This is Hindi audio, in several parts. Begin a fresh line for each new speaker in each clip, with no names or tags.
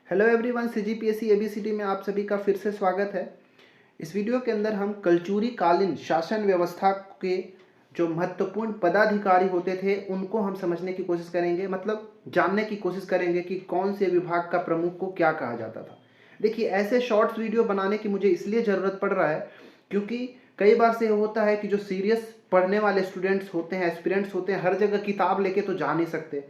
हेलो एवरीवन, सीजीपीएससी एबीसीडी में आप सभी का फिर से स्वागत है। इस वीडियो के अंदर हम कलचुरी कालीन शासन व्यवस्था के जो महत्वपूर्ण पदाधिकारी होते थे उनको हम समझने की कोशिश करेंगे, मतलब जानने की कोशिश करेंगे कि कौन से विभाग का प्रमुख को क्या कहा जाता था। देखिए, ऐसे शॉर्ट्स वीडियो बनाने की मुझे इसलिए ज़रूरत पड़ रहा है क्योंकि कई बार से होता है कि जो सीरियस पढ़ने वाले स्टूडेंट्स होते हैं, एस्पिरेंट्स होते हैं, हर जगह किताब लेके तो जा नहीं सकते,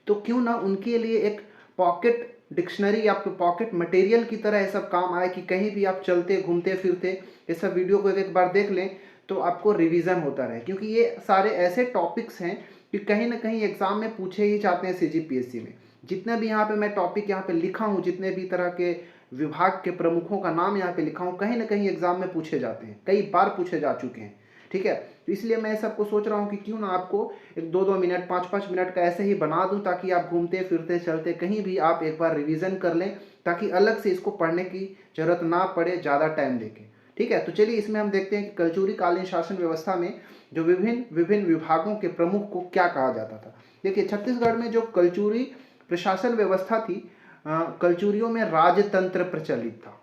तो क्यों ना उनके लिए एक पॉकेट डिक्शनरी या पॉकेट मटेरियल की तरह ये सब काम आए कि कहीं भी आप चलते घूमते फिरते ये सब वीडियो को एक बार देख लें तो आपको रिवीजन होता रहे, क्योंकि ये सारे ऐसे टॉपिक्स हैं कि कहीं ना कहीं एग्जाम में पूछे ही जाते हैं। सीजीपीएससी में जितने भी यहाँ पे मैं टॉपिक यहाँ पे लिखा हूँ, जितने भी तरह के विभाग के प्रमुखों का नाम यहाँ पे लिखा हूँ, कहीं ना कहीं एग्जाम में पूछे जाते हैं, कई बार पूछे जा चुके हैं। ठीक है, तो इसलिए मैं सबको सोच रहा हूँ कि क्यों ना आपको एक 2-2 मिनट 5-5 मिनट का ऐसे ही बना दूँ ताकि आप घूमते फिरते चलते कहीं भी आप एक बार रिवीजन कर लें, ताकि अलग से इसको पढ़ने की जरूरत ना पड़े ज़्यादा टाइम देके। ठीक है, तो चलिए इसमें हम देखते हैं कि कलचुरी कालीन शासन व्यवस्था में जो विभिन्न विभिन्न विभागों के प्रमुख को क्या कहा जाता था। देखिए, छत्तीसगढ़ में जो कलचुरी प्रशासन व्यवस्था थी, कलचुरियों में राजतंत्र प्रचलित था।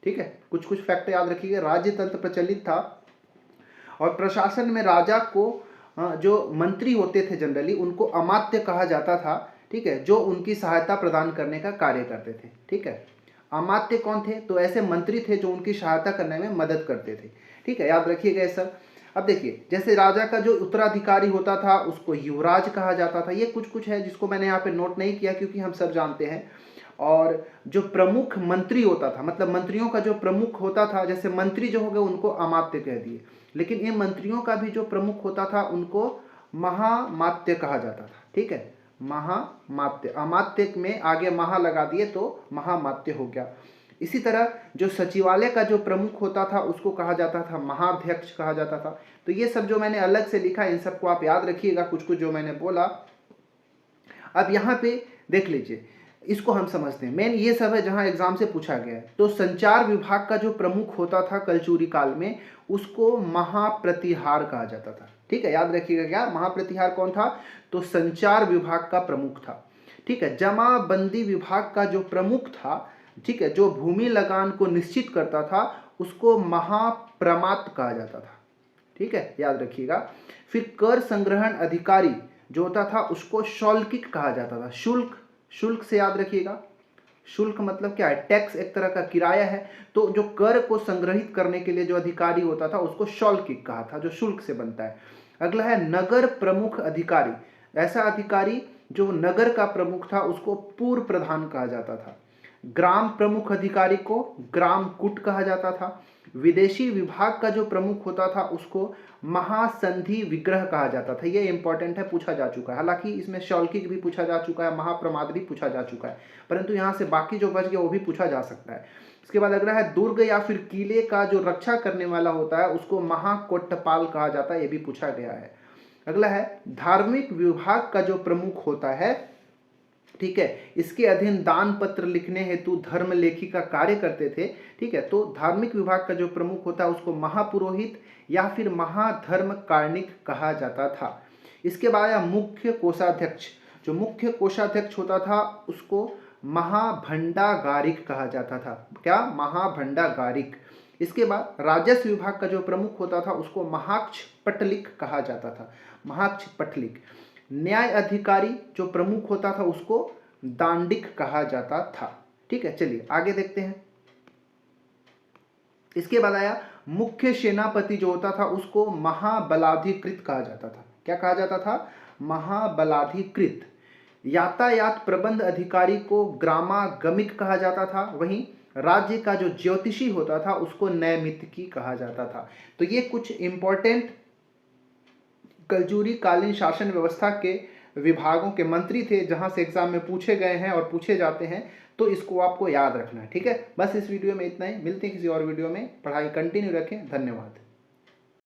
ठीक है, कुछ कुछ फैक्ट याद रखिएगा। राजतंत्र प्रचलित था और प्रशासन में राजा को जो मंत्री होते थे जनरली उनको अमात्य कहा जाता था। ठीक है, जो उनकी सहायता प्रदान करने का कार्य करते थे। ठीक है, अमात्य कौन थे? तो ऐसे मंत्री थे जो उनकी सहायता करने में मदद करते थे। ठीक है, याद रखिएगा ये सब। अब देखिए, जैसे राजा का जो उत्तराधिकारी होता था उसको युवराज कहा जाता था। ये कुछ कुछ है जिसको मैंने यहाँ पे नोट नहीं किया क्योंकि हम सब जानते हैं। और जो प्रमुख मंत्री होता था, मतलब मंत्रियों का जो प्रमुख होता था, जैसे मंत्री जो हो गए उनको अमात्य कह दिए, लेकिन इन मंत्रियों का भी जो प्रमुख होता था उनको महामात्य कहा जाता था। ठीक है, महामात्य, अमात्य में आगे महा लगा दिए तो महामात्य हो गया। इसी तरह जो सचिवालय का जो प्रमुख होता था उसको कहा जाता था महाध्यक्ष कहा जाता था। तो ये सब जो मैंने अलग से लिखा इन सबको आप याद रखिएगा, कुछ कुछ जो मैंने बोला। अब यहाँ पे देख लीजिए, इसको हम समझते हैं। मेन ये सब है जहाँ एग्जाम से पूछा गया है। तो संचार विभाग का जो प्रमुख होता था कलचुरी काल में उसको महाप्रतिहार कहा जाता था। ठीक है, याद रखिएगा। क्या महाप्रतिहार कौन था? तो संचार विभाग का प्रमुख था। ठीक है, जमाबंदी विभाग का जो प्रमुख था, ठीक है, जो भूमि लगान को निश्चित करता था उसको महाप्रमात कहा जाता था। ठीक है, याद रखिएगा। फिर कर संग्रहण अधिकारी जो होता था उसको शौल्किक कहा जाता था। शुल्क, शुल्क से याद रखिएगा। शुल्क मतलब क्या है? टैक्स, एक तरह का किराया है। तो जो कर को संग्रहित करने के लिए जो अधिकारी होता था उसको शौल्किक कहा था, जो शुल्क से बनता है। अगला है नगर प्रमुख अधिकारी। ऐसा अधिकारी जो नगर का प्रमुख था उसको पूर्व प्रधान कहा जाता था। ग्राम प्रमुख अधिकारी को ग्राम कूट कहा जाता था। विदेशी विभाग का जो प्रमुख होता था उसको महासंधि विग्रह कहा जाता था। ये इंपॉर्टेंट है, पूछा जा चुका है। हालांकि इसमें शौल्किक भी पूछा जा चुका है, महाप्रमाद भी पूछा जा चुका है, परंतु यहाँ से बाकी जो बच गया वो भी पूछा जा सकता है। इसके बाद अगला है दुर्ग या फिर किले का जो रक्षा करने वाला होता है उसको महाकोट्टपाल कहा जाता है। ये भी पूछा गया है। अगला है धार्मिक विभाग का जो प्रमुख होता है, ठीक है, इसके अधीन दान पत्र लिखने हेतु धर्म लेखी का कार्य करते थे। ठीक है, तो धार्मिक विभाग का जो प्रमुख होता है उसको महापुरोहित या फिर महाधर्म कार्णिक कहा जाता था। इसके बाद आया मुख्य कोषाध्यक्ष। जो मुख्य कोषाध्यक्ष होता था उसको महाभंडागारिक कहा जाता था। क्या? महाभंडागारिक। इसके बाद राजस्व विभाग का जो प्रमुख होता था उसको महाक्ष पटलिक कहा जाता था। महाक्ष पटलिक। न्याय अधिकारी जो प्रमुख होता था उसको दांडिक कहा जाता था। ठीक है, चलिए आगे देखते हैं। इसके बाद आया मुख्य सेनापति जो होता था उसको महाबलाधिकृत कहा जाता था। क्या कहा जाता था? महाबलाधिकृत। यातायात प्रबंध अधिकारी को ग्रामागमिक कहा जाता था। वहीं राज्य का जो ज्योतिषी होता था उसको नैमित्तिकी कहा जाता था। तो ये कुछ इंपॉर्टेंट कलचुरी कालीन शासन व्यवस्था के विभागों के मंत्री थे जहां से एग्जाम में पूछे गए हैं और पूछे जाते हैं, तो इसको आपको याद रखना है। ठीक है, बस इस वीडियो में इतना ही। मिलते हैं किसी और वीडियो में। पढ़ाई कंटिन्यू रखें। धन्यवाद।